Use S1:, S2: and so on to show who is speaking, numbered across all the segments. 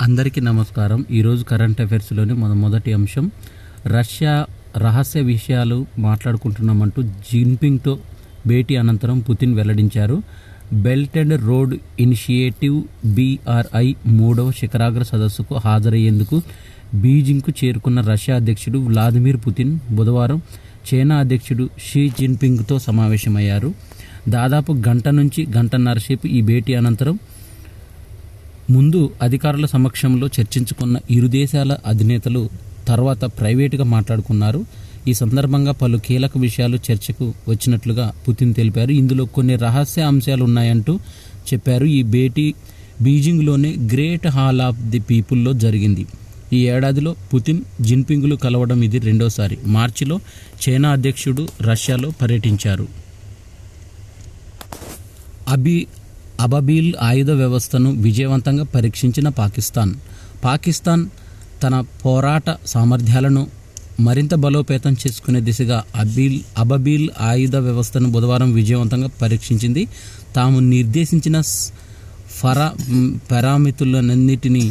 S1: అందరికీ నమస్కారం. ఈరోజు కరెంట్ అఫైర్స్లోని మొదటి అంశం, రష్యా రహస్య విషయాలు మాట్లాడుకుంటున్నామంటూ జిన్పింగ్తో భేటీ అనంతరం పుతిన్ వెల్లడించారు. Belt and road initiative BRI 3వ శిఖరాగ్ర సదస్సుకు హాజరయ్యేందుకు బీజింగ్కు చేరుకున్న రష్యా అధ్యక్షుడు వ్లాదిమిర్ పుతిన్ బుధవారం చైనా అధ్యక్షుడు షీ జిన్పింగ్తో సమావేశమయ్యారు. దాదాపు గంట నుంచి గంటన్నర సేపు ఈ భేటీ అనంతరం ముందు అధికారుల సమక్షంలో చర్చించుకున్న ఇరు దేశాల అధినేతలు తర్వాత ప్రైవేటుగా మాట్లాడుకున్నారు. ఈ సందర్భంగా పలు కీలక విషయాలు చర్చకు వచ్చినట్లుగా పుతిన్ తెలిపారు. ఇందులో కొన్ని రహస్య అంశాలు ఉన్నాయంటూ చెప్పారు. ఈ భేటీ బీజింగ్లోని గ్రేట్ హాల్ ఆఫ్ ది పీపుల్లో జరిగింది. ఈ ఏడాదిలో పుతిన్ జిన్పింగ్లు కలవడం ఇది రెండోసారి. మార్చిలో చైనా అధ్యక్షుడు రష్యాలో పర్యటించారు. అబబీల్ ఆయుధ వ్యవస్థను విజయవంతంగా పరీక్షించిన పాకిస్తాన్ తన పోరాట సామర్థ్యాలను మరింత బలోపేతం చేసుకునే దిశగా అబబీల్ ఆయుధ వ్యవస్థను బుధవారం విజయవంతంగా పరీక్షించింది. తాము నిర్దేశించిన పారామితులన్నింటినీ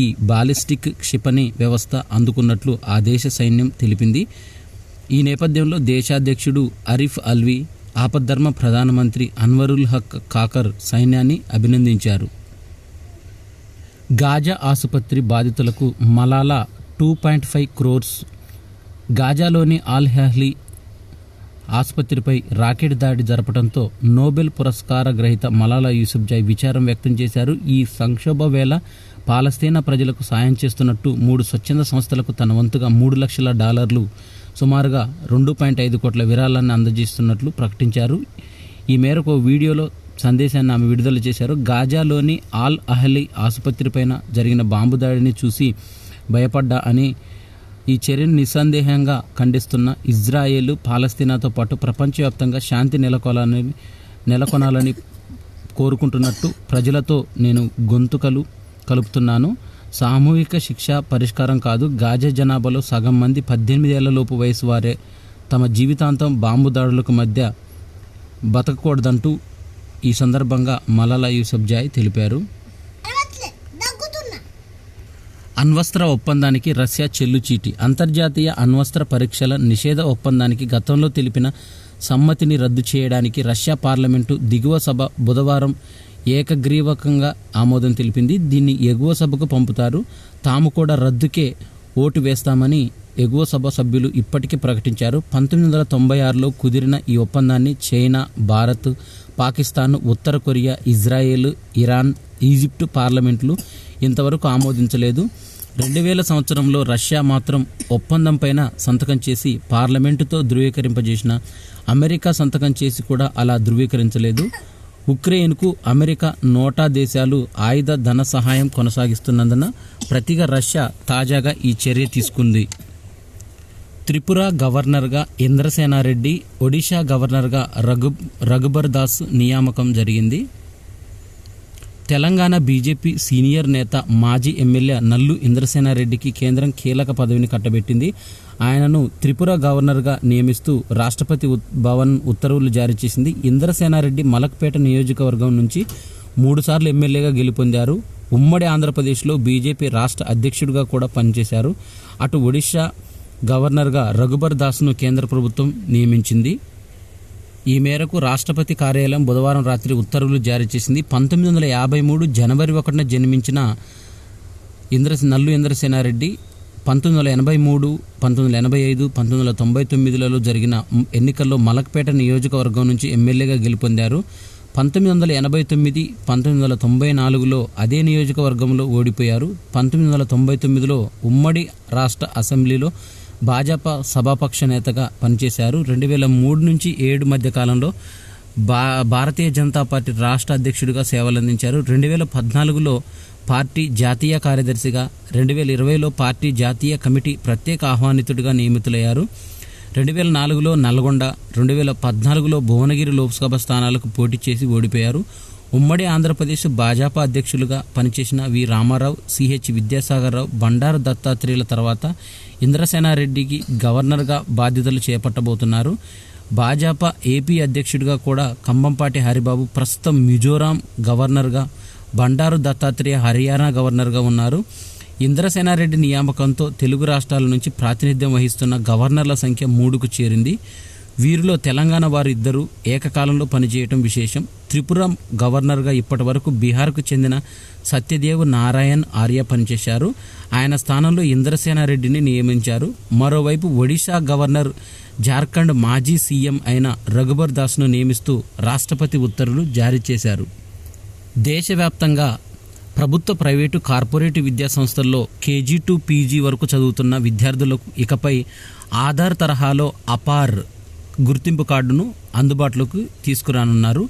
S1: ఈ బాలిస్టిక్ క్షిపణి వ్యవస్థ అందుకున్నట్లు ఆ దేశ సైన్యం తెలిపింది. ఈ నేపథ్యంలో దేశాధ్యక్షుడు అరిఫ్ అల్వీ, ఆపద్ధర్మ ప్రధానమంత్రి అన్వరుల్ హక్ కాకర్ సైన్యాన్ని అభినందించారు. గాజా ఆసుపత్రి బాధితులకు మలాలా 2.5 crores. గాజాలోని అల్ అహ్లీ ఆసుపత్రిపై రాకెట్ దాడి జరపడంతో నోబెల్ పురస్కార గ్రహీత మలాలా యూసుఫ్జాయ్ విచారం వ్యక్తం చేశారు. ఈ సంక్షోభ వేళ పాలస్తీనా ప్రజలకు సాయం చేస్తున్నట్టు 3 స్వచ్ఛంద సంస్థలకు తన వంతుగా $3 లక్షల సుమారుగా 2.5 కోట్ల విరాళాన్ని అందజేస్తున్నట్లు ప్రకటించారు. ఈ మేరకు వీడియోలో సందేశాన్ని ఆమె విడుదల చేశారు. గాజాలోని అల్ అహ్లీ ఆసుపత్రిపైన జరిగిన బాంబు దాడిని చూసి భయపడ్డా అని, ఈ చర్యను నిస్సందేహంగా ఖండిస్తున్న ఇజ్రాయేల్, పాలస్తీనాతో పాటు ప్రపంచవ్యాప్తంగా శాంతి నెలకొనాలని కోరుకుంటున్నట్టు ప్రజలతో నేను గొంతుకలు కలుపుతున్నాను. సామూహిక శిక్ష పరిష్కారం కాదు. గాజా జనాభాలో సగం మంది 18 ఏళ్లలోపు వయసు వారే. తమ జీవితాంతం బాంబు దాడులకు మధ్య బతకకూడదంటూ ఈ సందర్భంగా మలాలా యూసుఫ్జాయ్ తెలిపారు. అణ్వస్త్ర ఒప్పందానికి రష్యా చెల్లుచీటి. అంతర్జాతీయ అణ్వస్త్ర పరీక్షల నిషేధ ఒప్పందానికి గతంలో తెలిపిన సమ్మతిని రద్దు చేయడానికి రష్యా పార్లమెంటు దిగువ సభ బుధవారం ఏకగ్రీవకంగా ఆమోదం తెలిపింది. దీన్ని ఎగువ సభకు పంపుతారు. తాము కూడా రద్దుకే ఓటు వేస్తామని ఎగువ సభ సభ్యులు ఇప్పటికే ప్రకటించారు. 1996లో కుదిరిన ఈ ఒప్పందాన్ని చైనా, భారత్, పాకిస్తాన్, ఉత్తర కొరియా, ఇజ్రాయెల్, ఇరాన్, ఈజిప్టు పార్లమెంట్లు ఇంతవరకు ఆమోదించలేదు. 2000 సంవత్సరంలో రష్యా మాత్రం ఒప్పందంపైన సంతకం చేసి పార్లమెంటుతో ధృవీకరింపజేసిన అమెరికా సంతకం చేసి కూడా అలా ధృవీకరించలేదు. ఉక్రెయిన్కు అమెరికా, నోటా దేశాలు ఆయుధ ధన సహాయం కొనసాగిస్తున్నందున ప్రతిగా రష్యా తాజాగా ఈ చర్య తీసుకుంది. త్రిపుర గవర్నర్గా ఇంద్రసేనారెడ్డి, ఒడిషా గవర్నర్గా రఘుబర్ దాస్ నియామకం జరిగింది. తెలంగాణ బీజేపీ సీనియర్ నేత, మాజీ ఎమ్మెల్యే నల్లు ఇంద్రసేనారెడ్డికి కేంద్రం కీలక పదవిని కట్టబెట్టింది. ఆయనను త్రిపుర గవర్నర్గా నియమిస్తూ రాష్ట్రపతి భవన్ ఉత్తర్వులు జారీ చేసింది. ఇంద్రసేనారెడ్డి మలక్పేట నియోజకవర్గం నుంచి 3 సార్లు ఎమ్మెల్యేగా గెలుపొందారు. ఉమ్మడి ఆంధ్రప్రదేశ్లో బీజేపీ రాష్ట్ర అధ్యక్షుడిగా కూడా పనిచేశారు. అటు ఒడిషా గవర్నర్గా రఘుబర్ దాస్ను కేంద్ర ప్రభుత్వం నియమించింది. ఈ మేరకు రాష్ట్రపతి కార్యాలయం బుధవారం రాత్రి ఉత్తర్వులు జారీ చేసింది. 1953 జనవరి 1న జన్మించిన నల్లు ఇంద్రసేనారెడ్డి 1983, 1985, 1999లలో జరిగిన ఎన్నికల్లో మలక్పేట నియోజకవర్గం నుంచి ఎమ్మెల్యేగా గెలుపొందారు. 1989, 1994లో అదే నియోజకవర్గంలో ఓడిపోయారు. 1999లో ఉమ్మడి రాష్ట్ర అసెంబ్లీలో భాజపా సభాపక్ష నేతగా పనిచేశారు. 2003 నుంచి 2007 మధ్య కాలంలో భారతీయ జనతా పార్టీ రాష్ట్ర అధ్యక్షుడిగా సేవలందించారు. 2014లో పార్టీ జాతీయ కార్యదర్శిగా, 2020లో పార్టీ జాతీయ కమిటీ ప్రత్యేక ఆహ్వానితుడిగా నియమితులయ్యారు. 2004లో నల్గొండ, 2014లో భువనగిరి లోక్సభ స్థానాలకు పోటీ చేసి ఓడిపోయారు. ఉమ్మడి ఆంధ్రప్రదేశ్ భాజపా అధ్యక్షులుగా పనిచేసిన వి రామారావు, సిహెచ్ విద్యాసాగర్రావు, బండారు దత్తాత్రేయుల తర్వాత ఇంద్రసేనారెడ్డికి గవర్నర్గా బాధ్యతలు చేపట్టబోతున్నారు. భాజపా ఏపీ అధ్యక్షుడిగా కూడా కంబంపాటి హరిబాబు, ప్రస్తుతం మిజోరాం గవర్నర్గా బండారు దత్తాత్రేయ హర్యానా గవర్నర్గా ఉన్నారు. ఇంద్రసేనారెడ్డి నియామకంతో తెలుగు రాష్ట్రాల నుంచి ప్రాతినిధ్యం వహిస్తున్న గవర్నర్ల సంఖ్య 3కు చేరింది. వీరిలో తెలంగాణ వారు ఇద్దరు ఏకకాలంలో పనిచేయటం విశేషం. త్రిపుర గవర్నర్గా ఇప్పటి వరకు బీహార్కు చెందిన సత్యదేవ్ నారాయణ్ ఆర్య పనిచేశారు. ఆయన స్థానంలో ఇంద్రసేనారెడ్డిని నియమించారు. మరోవైపు ఒడిశా గవర్నర్, జార్ఖండ్ మాజీ సీఎం అయిన రఘుబర్ దాస్ను నియమిస్తూ రాష్ట్రపతి ఉత్తర్వులు జారీ చేశారు. దేశవ్యాప్తంగా ప్రభుత్వ, ప్రైవేటు, కార్పొరేట్ విద్యా సంస్థల్లో కేజీ టు పీజీ వరకు చదువుతున్న విద్యార్థులకు ఇకపై ఆధార్ తరహాలో అపార్ గుర్తింపు కార్డును అందుబాటులోకి తీసుకురానున్నారు.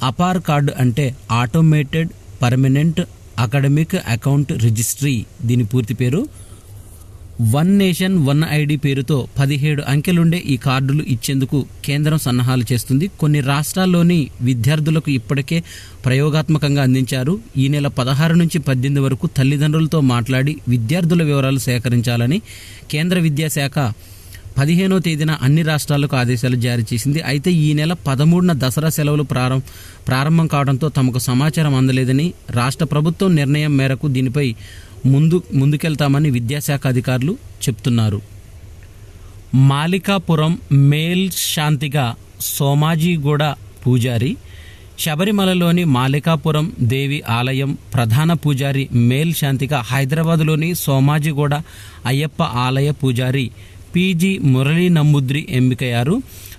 S1: అపార్ కార్డు అంటే automated permanent academic account registry. దీని పూర్తి పేరు. వన్ నేషన్ వన్ ఐడి పేరుతో 17 అంకెలుండే ఈ కార్డులు ఇచ్చేందుకు కేంద్రం సన్నాహాలు చేస్తుంది. కొన్ని రాష్ట్రాల్లోని విద్యార్థులకు ఇప్పటికే ప్రయోగాత్మకంగా అందించారు. ఈ నెల 16 నుంచి 18 వరకు తల్లిదండ్రులతో మాట్లాడి విద్యార్థుల వివరాలు సేకరించాలని కేంద్ర విద్యాశాఖ 15వ తేదీన అన్ని రాష్ట్రాలకు ఆదేశాలు జారీ చేసింది. అయితే ఈ నెల 13న దసరా సెలవులు ప్రారంభం కావడంతో తమకు సమాచారం అందలేదని, రాష్ట్ర ప్రభుత్వం నిర్ణయం మేరకు దీనిపై ముందుకెళ్తామని విద్యాశాఖ అధికారులు చెప్తున్నారు. మాలికాపురం మేల్ శాంతిగా సోమాజిగూడ పూజారి. శబరిమలలోని మాలికాపురం దేవి ఆలయం ప్రధాన పూజారి మేల్ శాంతిగా హైదరాబాదులోని సోమాజిగూడ అయ్యప్ప ఆలయ పూజారి పీజీ మురళీ నమ్ముద్రి ఎంపికయ్యారు.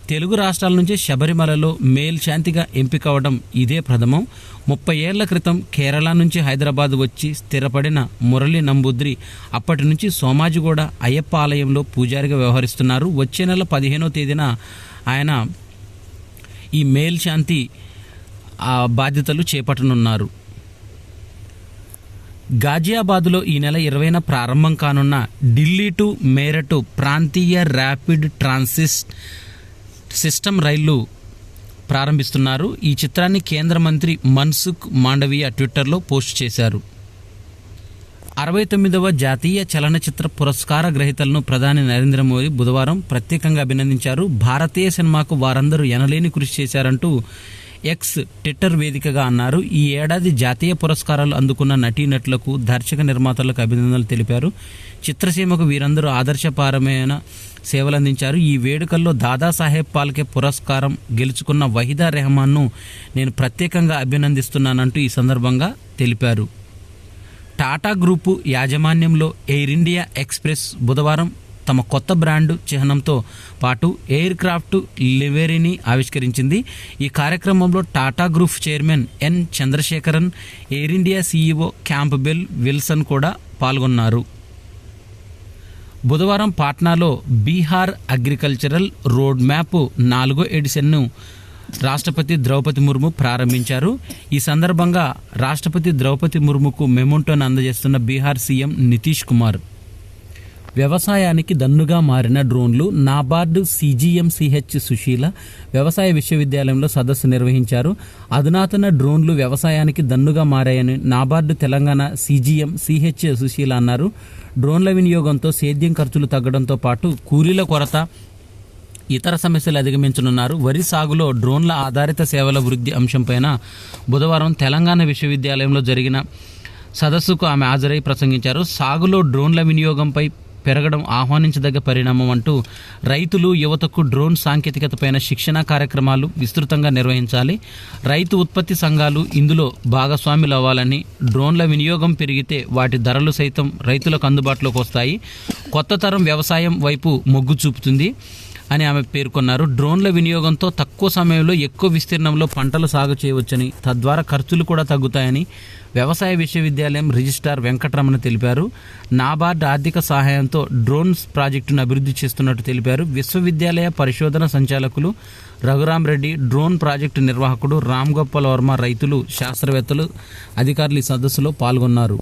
S1: తెలుగు రాష్ట్రాల నుంచి శబరిమలలో మేల్ శాంతిగా ఎంపికవడం ఇదే ప్రథమం. 30 ఏళ్ల క్రితం కేరళ నుంచి హైదరాబాద్ వచ్చి స్థిరపడిన మురళీ నంబూద్రి అప్పటి నుంచి సోమాజిగూడ అయ్యప్ప ఆలయంలో పూజారిగా వ్యవహరిస్తున్నారు. వచ్చే నెల 15వ తేదీన ఆయన ఈ మేల్ శాంతి బాధ్యతలు చేపట్టనున్నారు. గాజియాబాద్లో ఈ నెల 20న ప్రారంభం కానున్న ఢిల్లీ టు మేరట్ ప్రాంతీయ ర్యాపిడ్ ట్రాన్సిట్ సిస్టమ్ రైళ్లు ప్రారంభిస్తున్నారు. ఈ చిత్రాన్ని కేంద్ర మంత్రి మన్సుఖ్ మాండవీయ ట్విట్టర్లో పోస్ట్ చేశారు. 69వ జాతీయ చలనచిత్ర పురస్కార గ్రహీతలను ప్రధాని నరేంద్ర మోదీ బుధవారం ప్రత్యేకంగా అభినందించారు. భారతీయ సినిమాకు వారందరూ ఎనలేని కృషి చేశారంటూ ఎక్స్ ట్విట్టర్ వేదికగా అన్నారు. ఈ ఏడాది జాతీయ పురస్కారాలు అందుకున్న నటీనటులకు, దర్శక నిర్మాతలకు అభినందనలు తెలిపారు. చిత్రసీమకు వీరందరూ ఆదర్శపరమైన సేవలందించారు. ఈ వేడుకల్లో దాదాసాహెబ్ ఫాల్కే పురస్కారం గెలుచుకున్న వహీదా రెహమాన్ను నేను ప్రత్యేకంగా అభినందిస్తున్నానంటూ ఈ సందర్భంగా తెలిపారు. టాటా గ్రూపు యాజమాన్యంలో ఎయిర్ ఇండియా ఎక్స్ప్రెస్ బుధవారం తమ కొత్త బ్రాండ్ చిహ్నంతో పాటు ఎయిర్ క్రాఫ్ట్ లివరీని ఆవిష్కరించింది. ఈ కార్యక్రమంలో Tata group chairman N Chandrasekaran, Air India CEO Campbell Wilson కూడా పాల్గొన్నారు. బుధవారం పాట్నాలో బీహార్ అగ్రికల్చరల్ రోడ్ మ్యాప్ 4వ ఎడిషన్ను రాష్ట్రపతి ద్రౌపది ముర్ము ప్రారంభించారు. ఈ సందర్భంగా రాష్ట్రపతి ద్రౌపది ముర్ముకు మెమోంటోను అందజేస్తున్న బీహార్ సీఎం నితీష్ కుమార్. వ్యవసాయానికి దన్నుగా మారిన డ్రోన్లు. నాబార్డు సీజీఎం సిహెచ్ సుశీల వ్యవసాయ విశ్వవిద్యాలయంలో సదస్సు నిర్వహించారు. అధునాతన డ్రోన్లు వ్యవసాయానికి దన్నుగా మారాయని నాబార్డు తెలంగాణ సీజీఎం సిహెచ్ సుశీల అన్నారు. డ్రోన్ల వినియోగంతో సేద్యం ఖర్చులు తగ్గడంతో పాటు కూలీల కొరత, ఇతర సమస్యలు అధిగమించనున్నారు. వరి సాగులో డ్రోన్ల ఆధారిత సేవల వృద్ధి అంశంపైన బుధవారం తెలంగాణ విశ్వవిద్యాలయంలో జరిగిన సదస్సుకు ఆమె హాజరై ప్రసంగించారు. సాగులో డ్రోన్ల వినియోగంపై పెరగడం ఆహ్వానించదగ్గ పరిణామం అంటూ రైతులు, యువతకు డ్రోన్ సాంకేతికతపైన శిక్షణా కార్యక్రమాలు విస్తృతంగా నిర్వహించాలి. రైతు ఉత్పత్తి సంఘాలు ఇందులో భాగస్వాములు అవ్వాలని, డ్రోన్ల వినియోగం పెరిగితే వాటి ధరలు సైతం రైతులకు అందుబాటులోకి వస్తాయి, కొత్త తరం వ్యవసాయం వైపు మొగ్గు చూపుతుంది అని ఆమె పేర్కొన్నారు. డ్రోన్ల వినియోగంతో తక్కువ సమయంలో ఎక్కువ విస్తీర్ణంలో పంటలు సాగు చేయవచ్చని, తద్వారా ఖర్చులు కూడా తగ్గుతాయని వ్యవసాయ విశ్వవిద్యాలయం రిజిస్ట్రార్ వెంకటరమణ తెలిపారు. నాబార్డ్ ఆర్థిక సహాయంతో డ్రోన్స్ ప్రాజెక్టును అభివృద్ధి చేస్తున్నట్టు తెలిపారు. విశ్వవిద్యాలయ పరిశోధన సంచాలకులు రఘురామ్ రెడ్డి, డ్రోన్ ప్రాజెక్టు నిర్వాహకుడు రామ్ గోపాల్ వర్మ, రైతులు, శాస్త్రవేత్తలు, అధికారులు ఈ సదస్సులో పాల్గొన్నారు.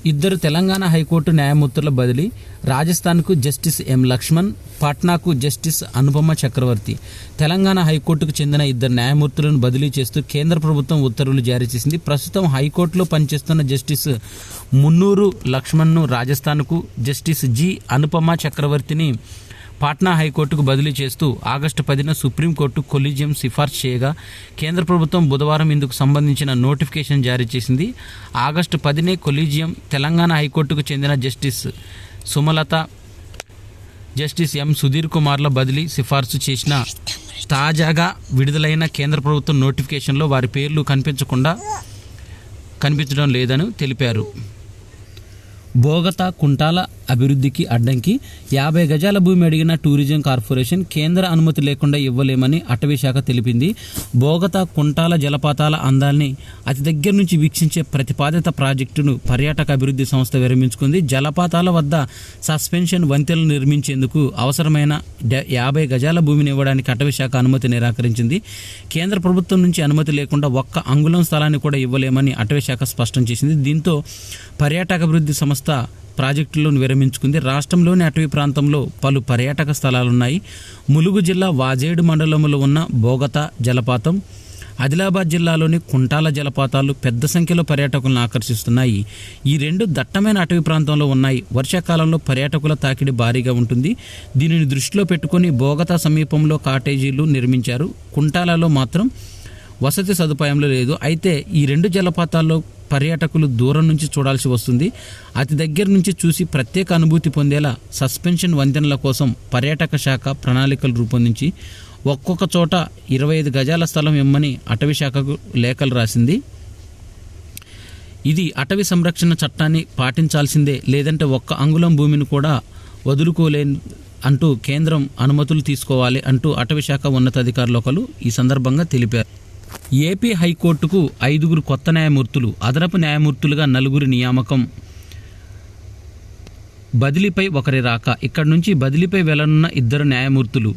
S1: 2 తెలంగాణ హైకోర్టు న్యాయమూర్తుల బదిలీ. రాజస్థాన్కు జస్టిస్ ఎం లక్ష్మణ్, పాట్నాకు జస్టిస్ అనుపమ చక్రవర్తి. తెలంగాణ హైకోర్టుకు చెందిన 2 న్యాయమూర్తులను బదిలీ చేస్తూ కేంద్ర ప్రభుత్వం ఉత్తర్వులు జారీ చేసింది. ప్రస్తుతం హైకోర్టులో పనిచేస్తున్న జస్టిస్ మున్నూరు లక్ష్మణ్ను రాజస్థాన్కు, జస్టిస్ జి అనుపమ చక్రవర్తిని పాట్నా హైకోర్టుకు బదిలీ చేస్తూ ఆగస్టు 10న సుప్రీంకోర్టు కొలీజియం సిఫార్సు చేయగా కేంద్ర ప్రభుత్వం బుధవారం ఇందుకు సంబంధించిన నోటిఫికేషన్ జారీ చేసింది. ఆగస్టు 10నే కొలీజియం తెలంగాణ హైకోర్టుకు చెందిన justice Sumalatha, justice M Sudheer కుమార్ల బదిలీ సిఫార్సు చేసిన తాజాగా విడుదలైన కేంద్ర ప్రభుత్వం నోటిఫికేషన్లో వారి పేర్లు కనిపించడం లేదని తెలిపారు. బోగతా కుంటాల అభివృద్ధికి అడ్డంకి 50 గజాల భూమి అడిగిన టూరిజం కార్పొరేషన్ కేంద్ర అనుమతి లేకుండా ఇవ్వలేమని అటవీ శాఖ తెలిపింది. బోగతా కుంటాల జలపాతాల అందాల్ని అతి దగ్గర నుంచి వీక్షించే ప్రతిపాదిత ప్రాజెక్టును పర్యాటక అభివృద్ధి సంస్థ విరమించుకుంది. జలపాతాల వద్ద సస్పెన్షన్ వంతెనలు నిర్మించేందుకు అవసరమైన 50 గజాల భూమిని ఇవ్వడానికి అటవీ శాఖ అనుమతి నిరాకరించింది. కేంద్ర ప్రభుత్వం నుంచి అనుమతి లేకుండా ఒక్క అంగుళం స్థలాన్ని కూడా ఇవ్వలేమని అటవీ శాఖ స్పష్టం చేసింది. దీంతో పర్యాటక అభివృద్ధి సంస్థ ప్రాజెక్టులను విరమించుకుంది. రాష్ట్రంలోని అటవీ ప్రాంతంలో పలు పర్యాటక స్థలాలున్నాయి. ములుగు జిల్లా వాజేడు మండలంలో ఉన్న బోగతా జలపాతం, ఆదిలాబాద్ జిల్లాలోని కుంటాల జలపాతాలు పెద్ద సంఖ్యలో పర్యాటకులను ఆకర్షిస్తున్నాయి. ఈ రెండు దట్టమైన అటవీ ప్రాంతంలో ఉన్నాయి. వర్షాకాలంలో పర్యాటకుల తాకిడి భారీగా ఉంటుంది. దీనిని దృష్టిలో పెట్టుకుని బోగతా సమీపంలో కాటేజీలు నిర్మించారు. కుంటాలలో మాత్రం వసతి సదుపాయంలో లేదు. అయితే ఈ రెండు జలపాతాల్లో పర్యాటకులు దూరం నుంచి చూడాల్సి వస్తుంది. అతి దగ్గర నుంచి చూసి ప్రత్యేక అనుభూతి పొందేలా సస్పెన్షన్ వంతెనల కోసం పర్యాటక శాఖ ప్రణాళికలు రూపొందించి ఒక్కొక్క చోట 25 గజాల స్థలం ఇమ్మని అటవీ శాఖకు లేఖలు రాసింది. ఇది అటవీ సంరక్షణ చట్టాన్ని పాటించాల్సిందే, లేదంటే ఒక్క అంగుళం భూమిని కూడా వదులుకోలేని అంటూ కేంద్రం అనుమతులు తీసుకోవాలి అంటూ అటవీ శాఖ ఉన్నతాధికారులు ఒకరు ఈ సందర్భంగా తెలిపారు. ఏపీ హైకోర్టుకు 5 కొత్త న్యాయమూర్తులు, అదనపు న్యాయమూర్తులుగా 4 నియామకం. బదిలీపై ఒకరి రాక. ఇక్కడి నుంచి బదిలీపై వెళ్లనున్న 2 న్యాయమూర్తులు.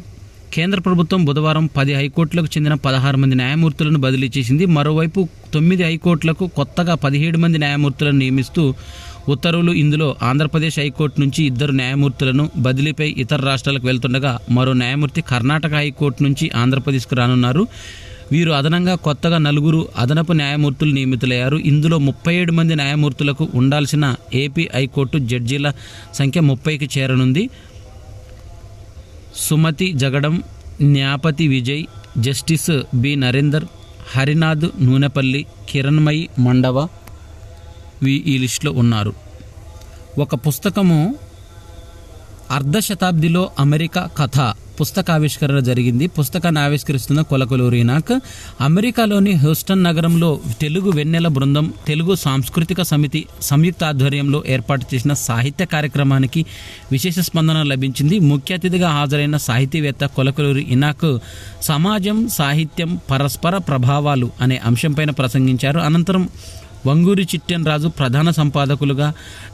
S1: కేంద్ర ప్రభుత్వం బుధవారం 10 హైకోర్టులకు చెందిన 16 మంది న్యాయమూర్తులను బదిలీ చేసింది. మరోవైపు 9 హైకోర్టులకు కొత్తగా 17 మంది న్యాయమూర్తులను నియమిస్తూ ఉత్తర్వులు. ఇందులో ఆంధ్రప్రదేశ్ హైకోర్టు నుంచి 2 న్యాయమూర్తులను బదిలీపై ఇతర రాష్ట్రాలకు వెళ్తుండగా మరో న్యాయమూర్తి కర్ణాటక హైకోర్టు నుంచి ఆంధ్రప్రదేశ్కు రానున్నారు. వీరు అదనంగా కొత్తగా 4 అదనపు న్యాయమూర్తులు నియమితులయ్యారు. ఇందులో 37 మంది న్యాయమూర్తులకు ఉండాల్సిన ఏపీ హైకోర్టు జడ్జీల సంఖ్య 30కి చేరనుంది. సుమతి జగడం, న్యాపతి విజయ్, జస్టిస్ బి నరేందర్, హరినాథ్ నూనెపల్లి, కిరణ్మయి మండవ ఈ లిస్టులో ఉన్నారు. ఒక పుస్తకము అర్ధ శతాబ్దిలో అమెరికా కథ పుస్తకావిష్కరణ జరిగింది. పుస్తకాన్ని ఆవిష్కరిస్తున్న కొలకలూరి ఇనాక్. అమెరికాలోని హ్యూస్టన్ నగరంలో తెలుగు వెన్నెల బృందం, తెలుగు సాంస్కృతిక సమితి సంయుక్త ఆధ్వర్యంలో ఏర్పాటు చేసిన సాహిత్య కార్యక్రమానికి విశేష స్పందన లభించింది. ముఖ్య అతిథిగా హాజరైన సాహితీవేత్త కొలకలూరి ఇనాక్ సమాజం, సాహిత్యం, పరస్పర ప్రభావాలు అనే అంశంపైన ప్రసంగించారు. అనంతరం వంగూరి చిట్టెన్ రాజు ప్రధాన సంపాదకులుగా,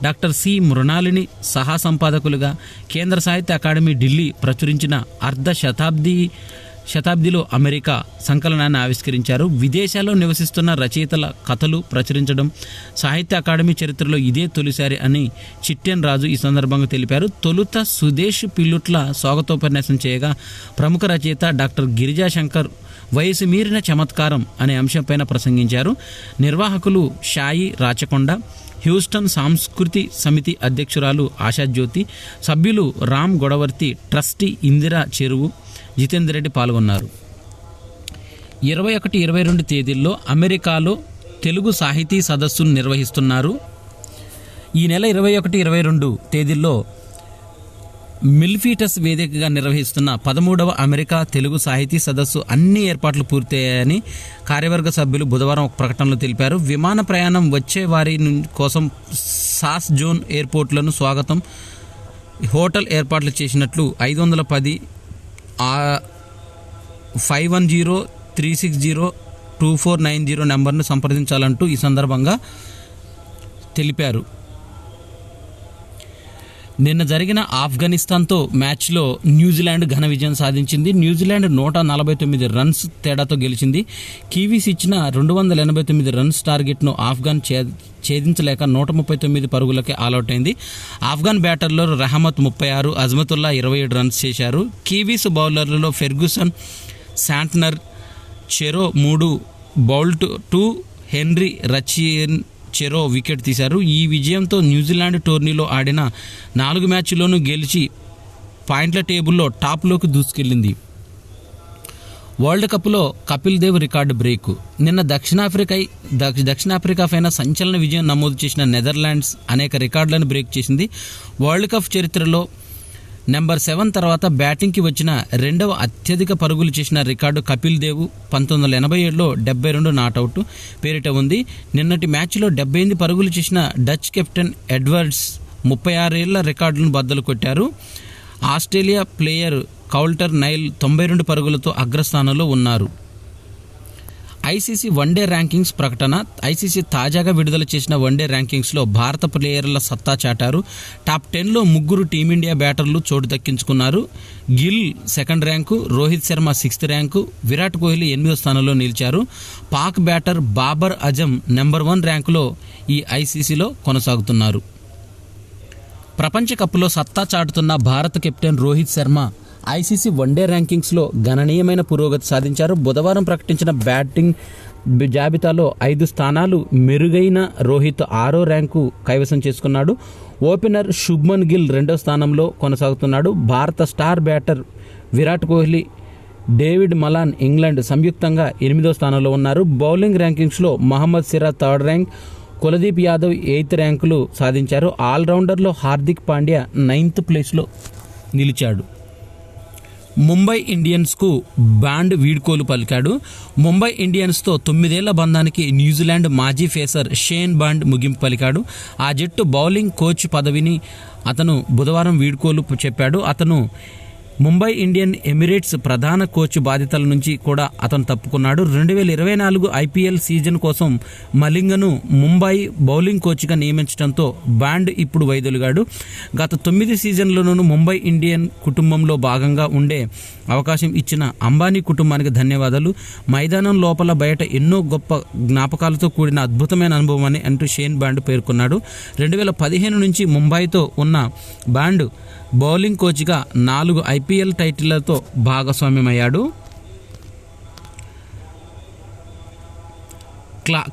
S1: డాక్టర్ సి మృణాలిని సహా సంపాదకులుగా కేంద్ర సాహిత్య అకాడమీ ఢిల్లీ ప్రచురించిన అర్ధ శతాబ్దిలో అమెరికా సంకలనాన్ని ఆవిష్కరించారు. విదేశాల్లో నివసిస్తున్న రచయితల కథలు ప్రచురించడం సాహిత్య అకాడమీ చరిత్రలో ఇదే తొలిసారి అని చిట్టెన్ రాజు ఈ సందర్భంగా తెలిపారు. తొలుత సుదేశ్ పిల్లుట్ల స్వాగతోపన్యాసం చేయగా ప్రముఖ రచయిత డాక్టర్ గిరిజాశంకర్ వయసు మీరిన చమత్కారం అనే అంశంపైన ప్రసంగించారు. నిర్వాహకులు షాయి రాచకొండ, హ్యూస్టన్ సాంస్కృతి సమితి అధ్యక్షురాలు ఆశాజ్యోతి, సభ్యులు రామ్ గొడవర్తి, ట్రస్టీ ఇందిరా చెరువు, జితేందర్ రెడ్డి పాల్గొన్నారు. 21, 22 తేదీల్లో అమెరికాలో తెలుగు సాహితీ సదస్సును నిర్వహిస్తున్నారు. ఈ నెల 21, 22 తేదీల్లో మిల్ఫీటస్ వేదికగా నిర్వహిస్తున్న 13వ అమెరికా తెలుగు సాహితీ సదస్సు అన్ని ఏర్పాట్లు పూర్తయ్యాయని కార్యవర్గ సభ్యులు బుధవారం ఒక ప్రకటనలో తెలిపారు. విమాన ప్రయాణం వచ్చే వారి కోసం సాస్ జోన్ ఎయిర్పోర్ట్లను స్వాగతం హోటల్ ఏర్పాట్లు చేసినట్లు 510 510-360-2490 నెంబర్ను సంప్రదించాలంటూ ఈ సందర్భంగా తెలిపారు. నిన్న జరిగిన ఆఫ్ఘనిస్తాన్తో మ్యాచ్లో న్యూజిలాండ్ ఘన విజయం సాధించింది. న్యూజిలాండ్ 149 రన్స్ తేడాతో గెలిచింది. కివీస్ ఇచ్చిన 289 రన్స్ టార్గెట్ను ఆఫ్ఘన్ ఛేదించలేక 139 పరుగులకే ఆల్అవుట్ అయింది. ఆఫ్ఘన్ బ్యాటర్లో రహమత్ 36, అజ్మతుల్లా 27 రన్స్ చేశారు. కివీస్ బౌలర్లలో ఫెర్గ్యూసన్, శాంట్నర్ చెరో 3, బౌల్ట్ 2, హెన్రీ రచియన్ చెరో వికెట్ తీశారు. ఈ విజయంతో న్యూజిలాండ్ టోర్నీలో ఆడిన 4 మ్యాచ్ల్లోనూ గెలిచి పాయింట్ల టేబుల్లో టాప్లోకి దూసుకెళ్లింది. వరల్డ్ కప్లో కపిల్ దేవ్ రికార్డు బ్రేక్. నిన్న దక్షిణాఫ్రికా పైన సంచలన విజయం నమోదు చేసిన నెదర్లాండ్స్ అనేక రికార్డులను బ్రేక్ చేసింది. వరల్డ్ కప్ చరిత్రలో నెంబర్ 7 తర్వాత బ్యాటింగ్కి వచ్చిన రెండవ అత్యధిక పరుగులు చేసిన రికార్డు కపిల్ దేవ్ 1987లో 72 నాటౌట్ పేరిట ఉంది. నిన్నటి మ్యాచ్లో 78 పరుగులు చేసిన డచ్ కెప్టెన్ ఎడ్వర్డ్స్ 36 ఏళ్ల రికార్డులను బద్దలు కొట్టారు. ఆస్ట్రేలియా ప్లేయర్ కౌల్టర్ నైల్ 92 పరుగులతో అగ్రస్థానంలో ఉన్నారు. ఐసీసీ వన్డే ర్యాంకింగ్స్ ప్రకటన. ఐసీసీ తాజాగా విడుదల చేసిన వన్డే ర్యాంకింగ్స్లో భారత ప్లేయర్ల సత్తా చాటారు. టాప్ 10లో 3 టీమిండియా బ్యాటర్లు చోటు దక్కించుకున్నారు. Gill 2nd rank, Rohit Sharma 6th rank, Virat Kohli 8వ స్థానంలో నిలిచారు. పాక్ బ్యాటర్ బాబర్ అజం నెంబర్ 1 ర్యాంకులో ఈ ఐసీసీలో కొనసాగుతున్నారు. ప్రపంచ కప్లో సత్తా చాటుతున్న భారత captain Rohit Sharma ICC one day ర్యాంకింగ్స్లో గణనీయమైన పురోగతి సాధించారు. బుధవారం ప్రకటించిన బ్యాటింగ్ జాబితాలో 5 స్థానాలు మెరుగైన రోహిత్ 6వ ర్యాంకు కైవసం చేసుకున్నాడు. ఓపెనర్ శుభ్మన్ గిల్ 2వ స్థానంలో కొనసాగుతున్నాడు. భారత star batter Virat Kohli, David Malan England సంయుక్తంగా 8వ స్థానంలో ఉన్నారు. బౌలింగ్ ర్యాంకింగ్స్లో Mohammed Siraj 3rd rank, Kuldeep Yadav 8th ర్యాంకులు సాధించారు. ఆల్రౌండర్లో హార్దిక్ పాండ్యా 9th ప్లేస్లో నిలిచాడు. ముంబై ఇండియన్స్కు బ్యాండ్ వీడ్కోలు పలికాడు. ముంబై ఇండియన్స్తో 9 ఏళ్ల బంధానికి న్యూజిలాండ్ మాజీ పేసర్ షేన్ బాండ్ ముగింపు పలికాడు. ఆ జట్టు బౌలింగ్ కోచ్ పదవిని అతను బుధవారం వీడ్కోలు చెప్పాడు. అతను ముంబై ఇండియన్ ఎమిరేట్స్ ప్రధాన కోచ్ బాధ్యతల నుంచి కూడా అతను తప్పుకున్నాడు. 2024 ఐపీఎల్ సీజన్ కోసం మలింగను ముంబై బౌలింగ్ కోచ్గా నియమించడంతో బాండ్ ఇప్పుడు వైదొలిగాడు. గత 9 సీజన్లలోనూ ముంబై ఇండియన్ కుటుంబంలో భాగంగా ఉండే అవకాశం ఇచ్చిన అంబానీ కుటుంబానికి ధన్యవాదాలు. మైదానం లోపల బయట ఎన్నో గొప్ప జ్ఞాపకాలతో కూడిన అద్భుతమైన అనుభవం అని అంటూ షేన్ బాండ్ పేర్కొన్నాడు. 2015 నుంచి ముంబైతో ఉన్న బాండ్ బౌలింగ్ కోచ్గా 4 ఐపీఎల్ టైటిళ్లతో భాగస్వామ్యమయ్యాడు.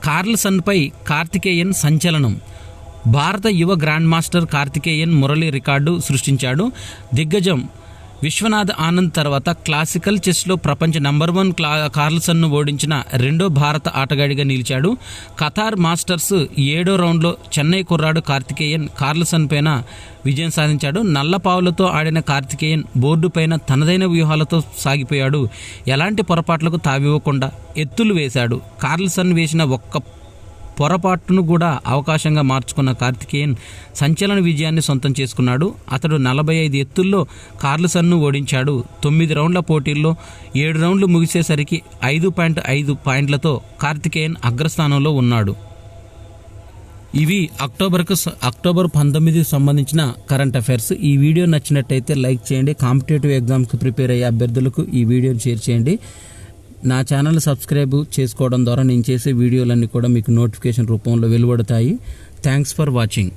S1: కార్ల్సన్పై కార్తికేయన్ సంచలనం. భారత యువ grand master Karthikeyan Murali record సృష్టించాడు. దిగ్గజం విశ్వనాథ్ ఆనంద్ తర్వాత క్లాసికల్ చెస్లో ప్రపంచ నంబర్ 1 కార్ల్సన్ను ఓడించిన 2వ భారత ఆటగాడిగా నిలిచాడు. ఖతార్ మాస్టర్స్ 7వ రౌండ్లో చెన్నై కుర్రాడు కార్తికేయన్ కార్ల్సన్ పైన విజయం సాధించాడు. నల్లపావులతో ఆడిన కార్తికేయన్ బోర్డు పైన తనదైన వ్యూహాలతో సాగిపోయాడు. ఎలాంటి పొరపాట్లకు తావివ్వకుండా ఎత్తులు వేశాడు. కార్ల్సన్ వేసిన ఒక్క పొరపాటును కూడా అవకాశంగా మార్చుకున్న కార్తికేయన్ సంచలన విజయాన్ని సొంతం చేసుకున్నాడు. అతడు 45 ఎత్తుల్లో కార్ల్సన్ను ఓడించాడు. 9 రౌండ్ల పోటీల్లో 7 రౌండ్లు ముగిసేసరికి 5.5 పాయింట్లతో కార్తికేయన్ అగ్రస్థానంలో ఉన్నాడు. ఇవి అక్టోబర్ 19 సంబంధించిన కరెంట్ అఫైర్స్. ఈ వీడియో నచ్చినట్టయితే లైక్ చేయండి. కాంపిటేటివ్ ఎగ్జామ్స్కి ప్రిపేర్ అయ్యే అభ్యర్థులకు ఈ వీడియోని షేర్ చేయండి. నా ఛానల్ సబ్స్క్రైబ్ చేసుకోవడం ద్వారా నేను చేసే వీడియోలన్నీ కూడా మీకు నోటిఫికేషన్ రూపంలో వెలువడతాయి. Thanks for watching.